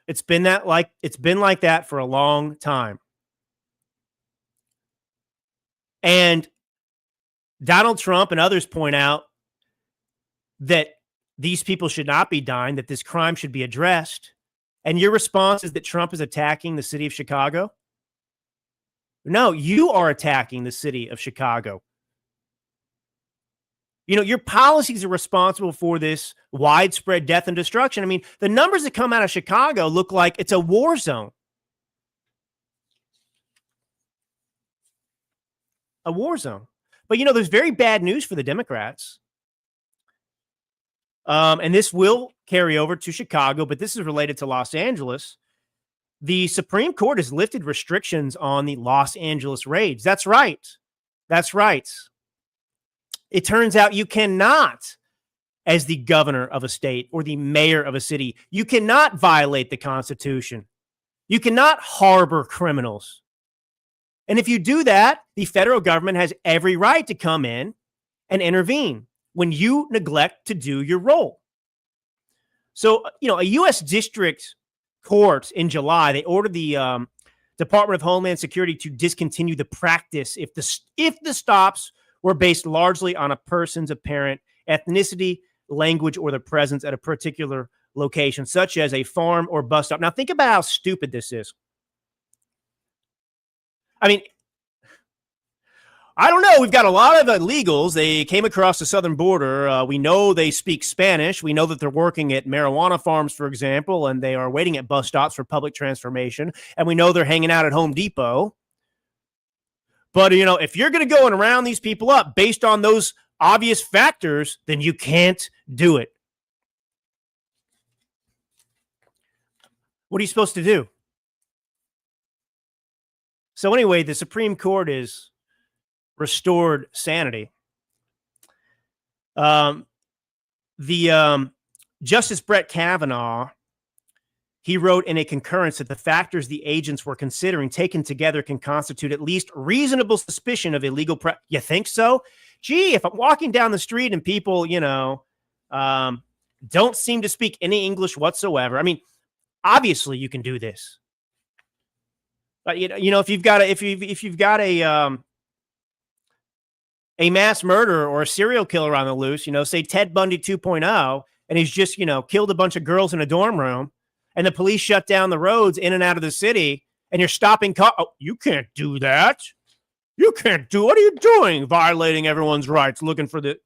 It's been like that for a long time. And Donald Trump and others point out that these people should not be dying, that this crime should be addressed. And your response is that Trump is attacking the city of Chicago? No, you are attacking the city of Chicago. You know, your policies are responsible for this widespread death and destruction. I mean, the numbers that come out of Chicago look like it's a war zone. A war zone. But, you know, there's very bad news for the Democrats. And this will carry over to Chicago, but this is related to Los Angeles. The Supreme Court has lifted restrictions on the Los Angeles raids. That's right. That's right. It turns out you cannot, as the governor of a state or the mayor of a city, you cannot violate the Constitution. You cannot harbor criminals. And if you do that, the federal government has every right to come in and intervene when you neglect to do your role. So, you know, a U.S. district court in July, they ordered the Department of Homeland Security to discontinue the practice if the stops were based largely on a person's apparent ethnicity, language, or the presence at a particular location, such as a farm or bus stop. Now, think about how stupid this is. I mean, I don't know. We've got a lot of illegals. They came across the southern border. We know they speak Spanish. We know that they're working at marijuana farms, for example, and they are waiting at bus stops for public transformation. And we know they're hanging out at Home Depot. But, you know, if you're going to go and round these people up based on those obvious factors, then you can't do it. What are you supposed to do? So anyway, the Supreme Court is restored sanity. Justice Brett Kavanaugh, he wrote in a concurrence that the factors the agents were considering taken together can constitute at least reasonable suspicion of illegal You think so? Gee, if I'm walking down the street and people, you know, don't seem to speak any English whatsoever. I mean, obviously you can do this. But you know, if you've got a mass murderer or a serial killer on the loose, you know, say Ted Bundy 2.0, and he's just, you know, killed a bunch of girls in a dorm room, and the police shut down the roads in and out of the city, and you're stopping cars. Oh, you can't do that. You can't do. What are you doing? Violating everyone's rights, looking for the.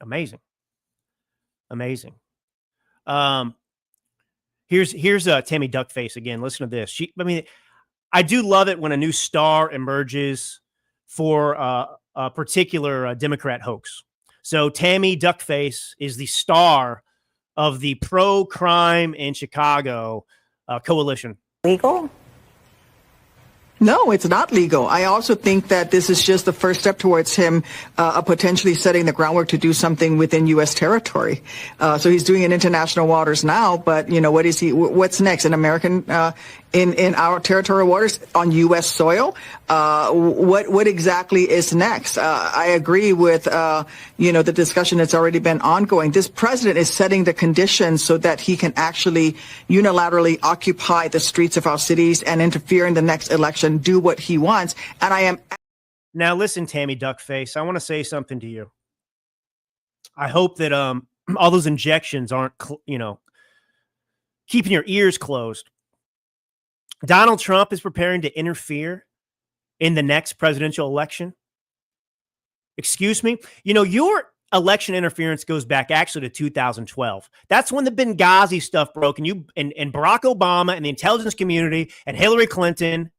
Amazing. Amazing. Here's Tammy Duckface again. Listen to this. I do love it when a new star emerges for a particular Democrat hoax. So Tammy Duckface is the star of the pro-crime in Chicago coalition. Legal? No, it's not legal. I also think that this is just the first step towards him potentially setting the groundwork to do something within U.S. territory. So he's doing it in international waters now, but, you know, what's next? An American, in our territorial waters on U.S. soil? What exactly is next? I agree with, the discussion that's already been ongoing. This president is setting the conditions so that he can actually unilaterally occupy the streets of our cities and interfere in the next election. Do what he wants. And I am. Now, listen, Tammy Duckface, I want to say something to you. I hope that all those injections aren't, keeping your ears closed. Donald Trump is preparing to interfere in the next presidential election. Excuse me. You know, your election interference goes back actually to 2012. That's when the Benghazi stuff broke, and Barack Obama and the intelligence community and Hillary Clinton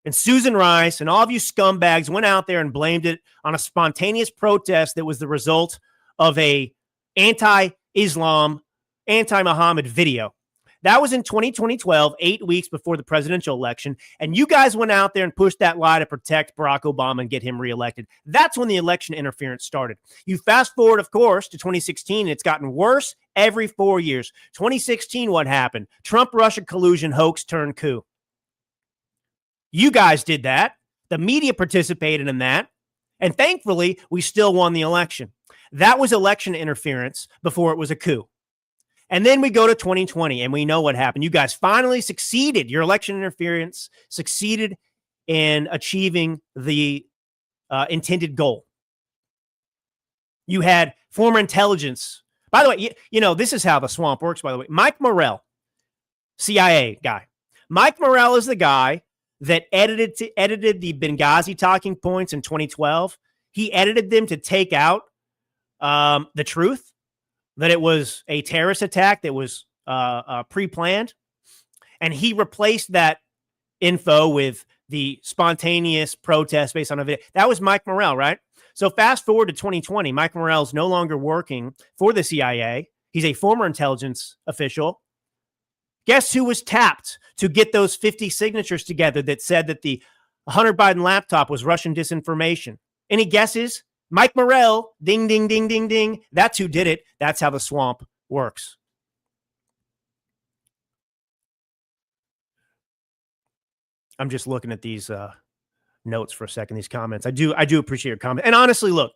and Susan Rice and all of you scumbags went out there and blamed it on a spontaneous protest that was the result of a anti-Islam, anti-Muhammad video. That was in 2012, 8 weeks before the presidential election. And you guys went out there and pushed that lie to protect Barack Obama and get him reelected. That's when the election interference started. You fast forward, of course, to 2016, and it's gotten worse every 4 years. 2016, what happened? Trump-Russia collusion hoax turned coup. You guys did that. The media participated in that. And thankfully, we still won the election. That was election interference before it was a coup. And then we go to 2020 and we know what happened. You guys finally succeeded. Your election interference succeeded in achieving the intended goal. You had former intelligence. By the way, you know, this is how the swamp works, by the way. Mike Morell, CIA guy. Mike Morell is the guy that edited the Benghazi talking points in 2012. He edited them to take out the truth, that it was a terrorist attack that was pre-planned. And he replaced that info with the spontaneous protest based on a video. That was Mike Morell, right? So fast forward to 2020, Mike Morell is no longer working for the CIA. He's a former intelligence official. Guess who was tapped to get those 50 signatures together that said that the Hunter Biden laptop was Russian disinformation? Any guesses? Mike Morell, ding, ding, ding, ding, ding. That's who did it. That's how the swamp works. I'm just looking at these notes for a second, these comments. I do appreciate your comment. And honestly, look,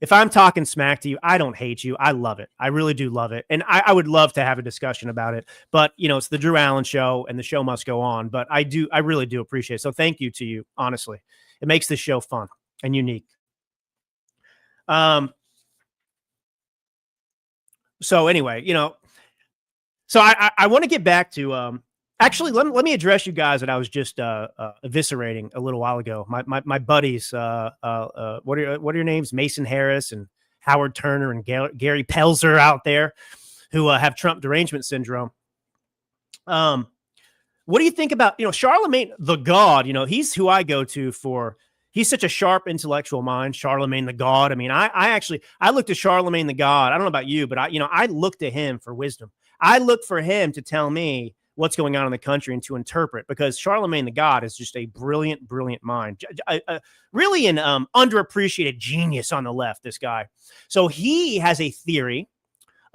if I'm talking smack to you, I don't hate you. I love it. I really do love it. And I would love to have a discussion about it. But, you know, it's the Drew Allen Show and the show must go on. But I really do appreciate it. So thank you to you, honestly. It makes this show fun and unique. So anyway, you know, so I want to get back to, actually, let me address you guys that I was just, eviscerating a little while ago. My buddies, what are your names? Mason Harris and Howard Turner and Gary Pelzer out there who have Trump derangement syndrome. What do you think about, you know, Charlemagne the God? You know, he's who I go to for. He's such a sharp intellectual mind, Charlemagne the God. I mean, I looked at Charlemagne the God. I don't know about you, but I looked to him for wisdom. I looked for him to tell me what's going on in the country and to interpret, because Charlemagne the God is just a brilliant, brilliant mind. Really an underappreciated genius on the left, this guy. So he has a theory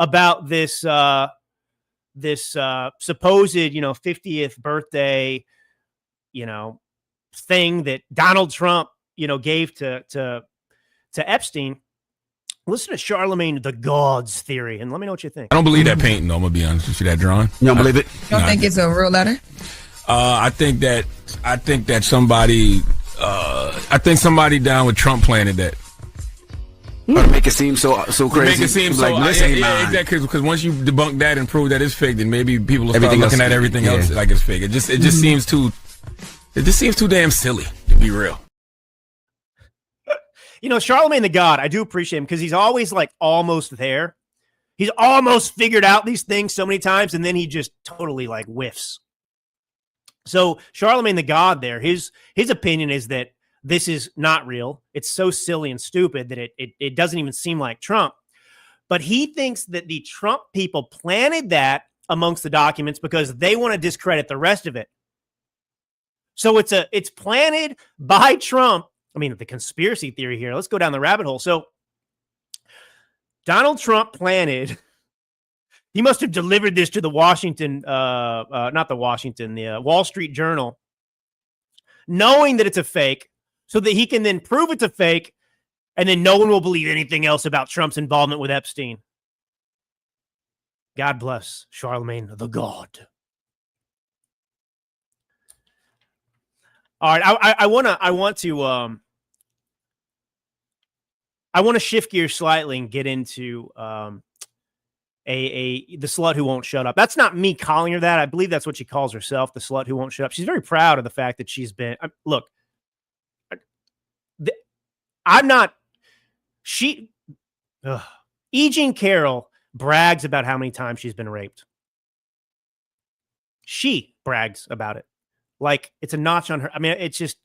about this supposed, 50th birthday, thing that Donald Trump, gave to Epstein. Listen to Charlemagne the God's theory, and let me know what you think. I don't believe that painting, though. I'm gonna be honest with you. That drawing. You don't believe it? You don't think it's a real letter? I think that somebody down with Trump planted that. To make it seem so crazy. Make it seem like, yeah, exactly. Because once you debunk that and prove that it's fake, then maybe people will start looking at everything else like it's fake. It just seems too. It just seems too damn silly, to be real. Charlemagne the God, I do appreciate him because he's always like almost there. He's almost figured out these things so many times, and then he just totally like whiffs. So Charlemagne the God there, his opinion is that this is not real. It's so silly and stupid that it doesn't even seem like Trump. But he thinks that the Trump people planted that amongst the documents because they want to discredit the rest of it. So it's planted by Trump. I mean, the conspiracy theory here. Let's go down the rabbit hole. So Donald Trump planted. He must have delivered this to the Wall Street Journal, knowing that it's a fake, so that he can then prove it's a fake, and then no one will believe anything else about Trump's involvement with Epstein. God bless Charlemagne the God. All right, I want to shift gears slightly and get into the slut who won't shut up. That's not me calling her that. I believe that's what she calls herself, the slut who won't shut up. She's very proud of the fact that she's been. Look, I'm not. E. Jean Carroll brags about how many times she's been raped. She brags about it. Like it's a notch on her. I mean, it's just,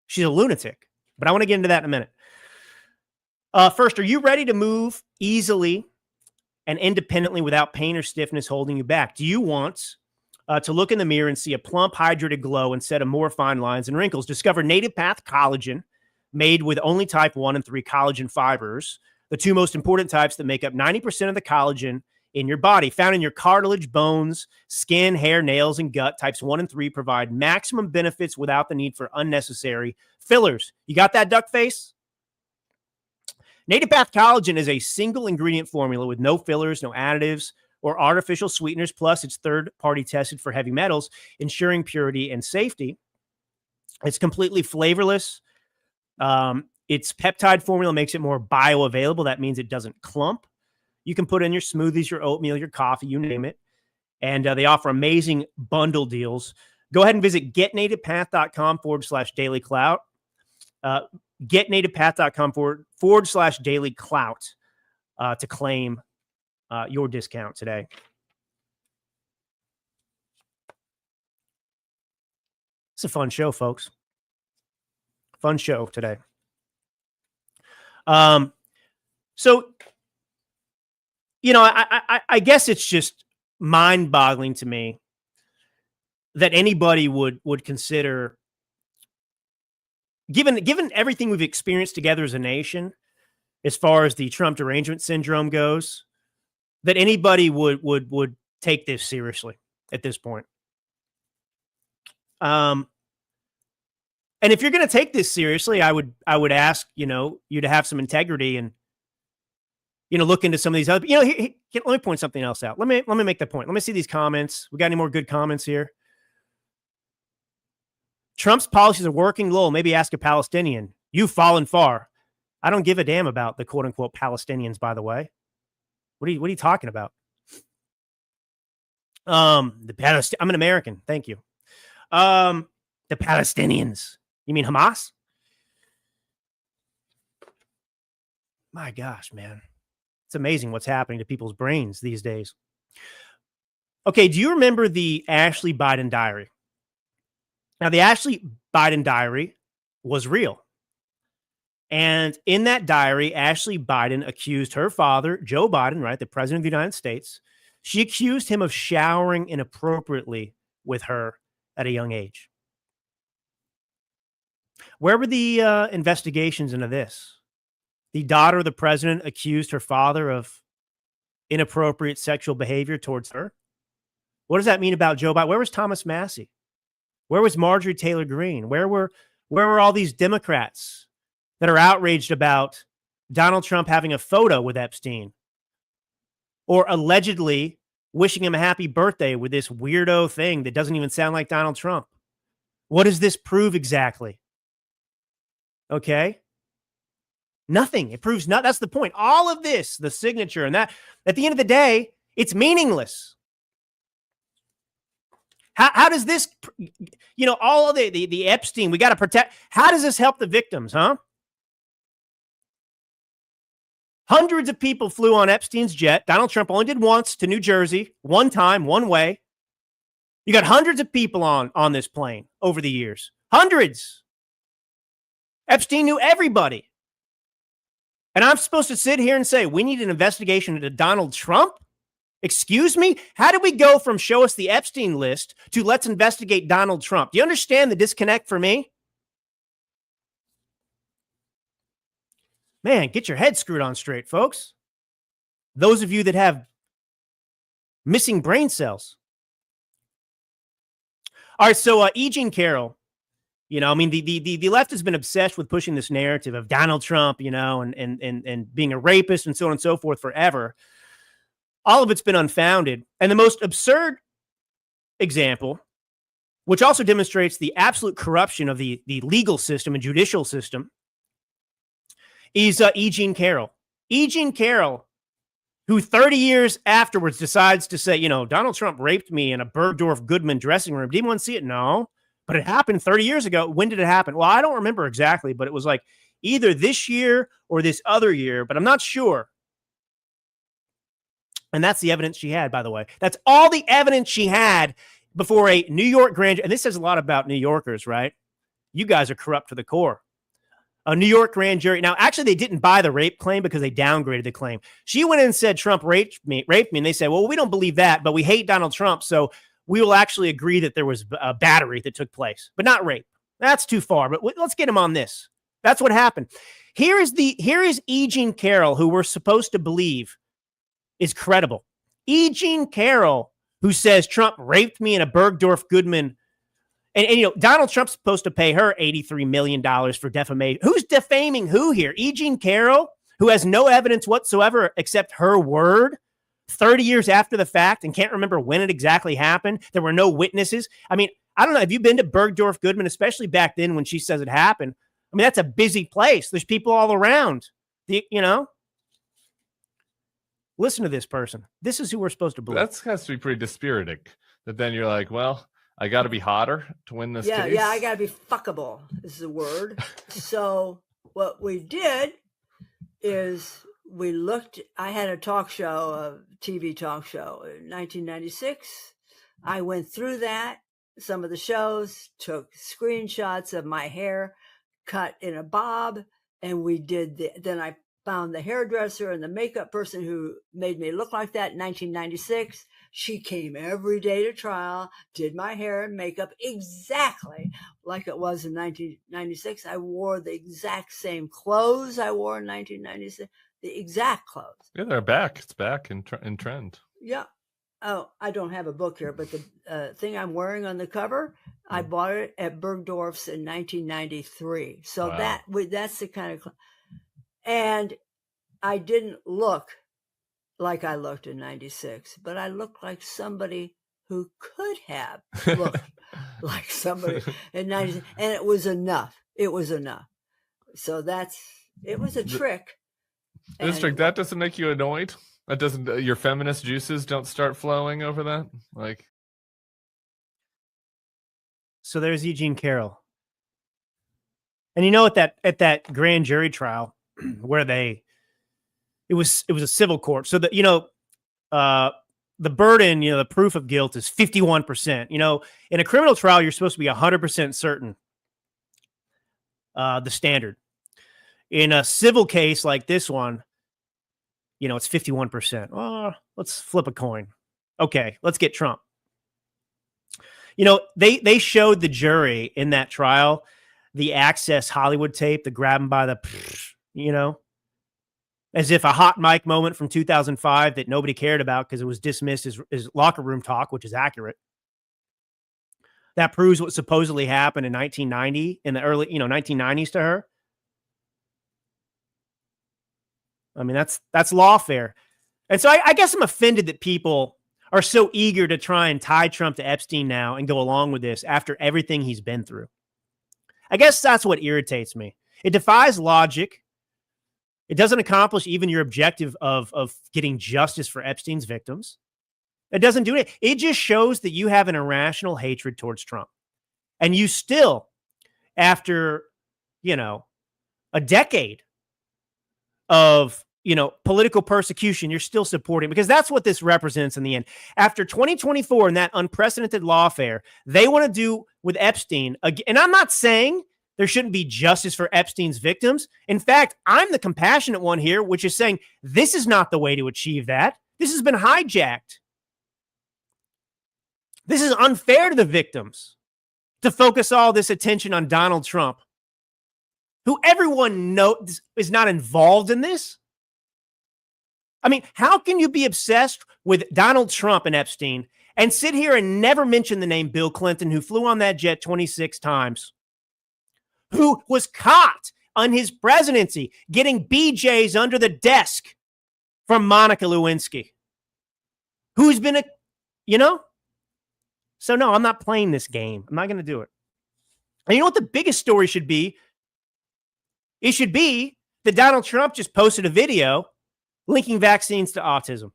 she's a lunatic, but I want to get into that in a minute. First, are you ready to move easily and independently without pain or stiffness holding you back? Do you want to look in the mirror and see a plump, hydrated glow instead of more fine lines and wrinkles? Discover Native Path Collagen, made with only type 1 and 3 collagen fibers, the two most important types that make up 90% of the collagen in your body. Found in your cartilage, bones, skin, hair, nails, and gut, types 1 and 3 provide maximum benefits without the need for unnecessary fillers. You got that, duck face? Native Path Collagen is a single ingredient formula with no fillers, no additives, or artificial sweeteners. Plus, it's third-party tested for heavy metals, ensuring purity and safety. It's completely flavorless. Its peptide formula makes it more bioavailable. That means it doesn't clump. You can put in your smoothies, your oatmeal, your coffee, you name it. And they offer amazing bundle deals. Go ahead and visit getnativepath.com/dailyclout. Getnativepath.com/dailyclout to claim your discount today. It's a fun show, folks. Fun show today. So, you know, I guess it's just mind-boggling to me that anybody would consider, given everything we've experienced together as a nation, as far as the Trump derangement syndrome goes, that anybody would take this seriously at this point. And if you're going to take this seriously, I would ask, you to have some integrity and, look into some of these other, let me point something else out. Let me make that point. Let me see these comments. We got any more good comments here? Trump's policies are working. Lol, maybe ask a Palestinian. You've fallen far. I don't give a damn about the quote unquote Palestinians, by the way. What are you talking about? I'm an American. Thank you. The Palestinians. You mean Hamas? My gosh, man. It's amazing what's happening to people's brains these days. Okay, do you remember the Ashley Biden diary? Now, the Ashley Biden diary was real. And in that diary, Ashley Biden accused her father, Joe Biden, right, the president of the United States. She accused him of showering inappropriately with her at a young age. Where were the investigations into this? The daughter of the president accused her father of inappropriate sexual behavior towards her. What does that mean about Joe Biden? Where was Thomas Massey? Where was Marjorie Taylor Greene? Where were all these Democrats that are outraged about Donald Trump having a photo with Epstein or allegedly wishing him a happy birthday with this weirdo thing that doesn't even sound like Donald Trump? What does this prove exactly? Okay. Nothing. It proves nothing. That's the point. All of this, the signature and that, at the end of the day, it's meaningless. How does this, all of the Epstein, we got to protect. How does this help the victims, huh? Hundreds of people flew on Epstein's jet. Donald Trump only did once to New Jersey, one time, one way. You got hundreds of people on this plane over the years. Hundreds. Epstein knew everybody. And I'm supposed to sit here and say, we need an investigation into Donald Trump? Excuse me? How did we go from show us the Epstein list to let's investigate Donald Trump? Do you understand the disconnect for me? Man, get your head screwed on straight, folks. Those of you that have missing brain cells. All right, so E. Jean Carroll, the left has been obsessed with pushing this narrative of Donald Trump, and being a rapist and so on and so forth forever. All of it's been unfounded. And the most absurd example, which also demonstrates the absolute corruption of the legal system and judicial system, is E. Jean Carroll. E. Jean Carroll, who 30 years afterwards decides to say, Donald Trump raped me in a Bergdorf Goodman dressing room. Did anyone see it? No. But it happened 30 years ago. When did it happen? Well, I don't remember exactly, but it was like either this year or this other year, but I'm not sure. And that's the evidence she had, by the way. That's all the evidence she had before a New York grand jury. And this says a lot about New Yorkers, right? You guys are corrupt to the core. A New York grand jury. Now, actually, they didn't buy the rape claim because they downgraded the claim. She went in and said Trump raped me. And they said, well, we don't believe that, but we hate Donald Trump, so we will actually agree that there was a battery that took place, but not rape. That's too far, but let's get him on this. That's what happened. Here is E. Jean Carroll, who we're supposed to believe is credible. E. Jean Carroll, who says Trump raped me in a Bergdorf Goodman. And Donald Trump's supposed to pay her $83 million for defamation. Who's defaming who here? E. Jean Carroll, who has no evidence whatsoever except her word 30 years after the fact and can't remember when it exactly happened. There were no witnesses. I mean, I don't know. Have you been to Bergdorf Goodman, especially back then when she says it happened? I mean, that's a busy place. There's people all around. Listen to this person. This is who we're supposed to believe. That has to be pretty dispiriting. That then you're like, well, I got to be hotter to win this case. Yeah, I got to be fuckable is the word. So what we did is we looked. I had a talk show, a TV talk show in 1996. I went through that, some of the shows, took screenshots of my hair cut in a bob, and we did then I found the hairdresser and the makeup person who made me look like that in 1996. She came every day to trial, did my hair and makeup exactly like it was in 1996. I wore the exact same clothes I wore in 1996, the exact clothes. Yeah, they're back. It's back in trend. Yeah. Oh, I don't have a book here, but the thing I'm wearing on the cover, I bought it at Bergdorf's in 1993. So wow. That's the kind of, and I didn't look like I looked in 96, but I looked like somebody who could have looked like somebody in 96, and it was enough. It was enough. So it was a trick. District, that doesn't make you annoyed? That doesn't, your feminist juices don't start flowing over that? Like, so there's E. Jean Carroll. And at that grand jury trial where it was a civil court. So that, the burden, the proof of guilt is 51%. In a criminal trial, you're supposed to be 100% certain. The standard. In a civil case like this one, it's 51%. Oh, let's flip a coin. Okay, let's get Trump. They showed the jury in that trial the Access Hollywood tape, the grab him by the, as if a hot mic moment from 2005 that nobody cared about because it was dismissed as locker room talk, which is accurate. That proves what supposedly happened in 1990, in the early, 1990s to her. I mean, that's lawfare. And so I guess I'm offended that people are so eager to try and tie Trump to Epstein now and go along with this after everything he's been through. I guess that's what irritates me. It defies logic. It doesn't accomplish even your objective of getting justice for Epstein's victims. It doesn't do it. It just shows that you have an irrational hatred towards Trump. And you still, after, a decade of, political persecution, you're still supporting, because that's what this represents in the end. After 2024 and that unprecedented lawfare, they want to do with Epstein. And I'm not saying there shouldn't be justice for Epstein's victims. In fact, I'm the compassionate one here, which is saying this is not the way to achieve that. This has been hijacked. This is unfair to the victims to focus all this attention on Donald Trump, who everyone knows is not involved in this. I mean, how can you be obsessed with Donald Trump and Epstein and sit here and never mention the name Bill Clinton, who flew on that jet 26 times, who was caught on his presidency getting BJs under the desk from Monica Lewinsky, who's been So no, I'm not playing this game. I'm not going to do it. And you know what the biggest story should be? It should be that Donald Trump just posted a video linking vaccines to autism.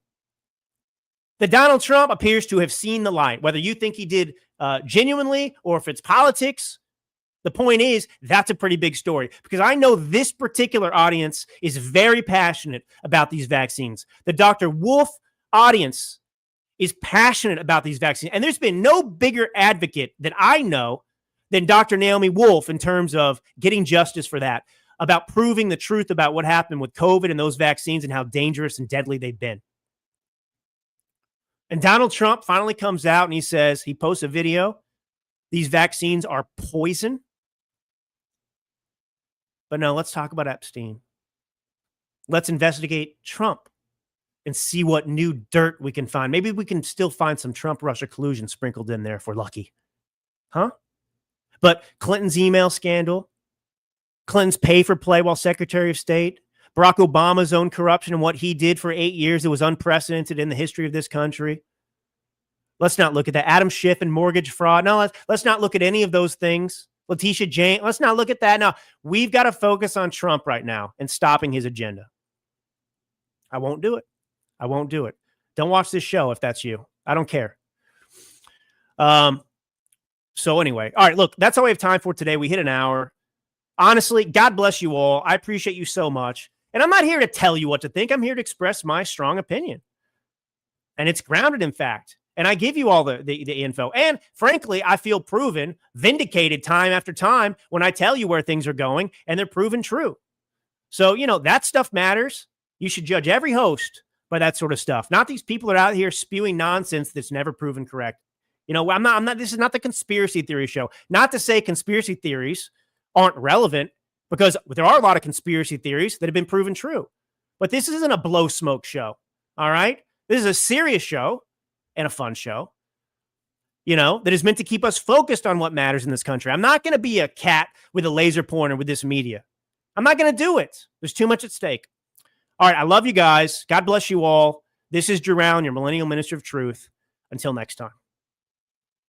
That Donald Trump appears to have seen the light, whether you think he did genuinely or if it's politics. The point is, that's a pretty big story, because I know this particular audience is very passionate about these vaccines. The Dr. Wolf audience is passionate about these vaccines. And there's been no bigger advocate that I know than Dr. Naomi Wolf in terms of getting justice for that. about proving the truth about what happened with COVID and those vaccines and how dangerous and deadly they've been. And Donald Trump finally comes out and he says, he posts a video, these vaccines are poison. But no, let's talk about Epstein. Let's investigate Trump and see what new dirt we can find. Maybe we can still find some Trump-Russia collusion sprinkled in there if we're lucky. Huh? But Clinton's email scandal, Clinton's pay-for-play while Secretary of State, Barack Obama's own corruption and what he did for 8 years that was unprecedented in the history of this country. Let's not look at that. Adam Schiff and mortgage fraud. No, let's not look at any of those things. Letitia James, let's not look at that. No, we've got to focus on Trump right now and stopping his agenda. I won't do it. I won't do it. Don't watch this show if that's you. I don't care. So anyway, all right, look, that's all we have time for today. We hit an hour. Honestly, God bless you all. I appreciate you so much. And I'm not here to tell you what to think. I'm here to express my strong opinion. And it's grounded in fact. And I give you all the info. And frankly, I feel proven, vindicated time after time when I tell you where things are going and they're proven true. So, you know, that stuff matters. You should judge every host by that sort of stuff. Not these people that are out here spewing nonsense that's never proven correct. You know, I'm not, this is not the conspiracy theory show. Not to say conspiracy theories aren't relevant, because there are a lot of conspiracy theories that have been proven true. But this isn't a blow smoke show. All right. This is a serious show and a fun show, you know, that is meant to keep us focused on what matters in this country. I'm not going to be a cat with a laser pointer with this media. I'm not going to do it. There's too much at stake. All right. I love you guys. God bless you all. This is Drew Allen, your Millennial Minister of Truth. Until next time.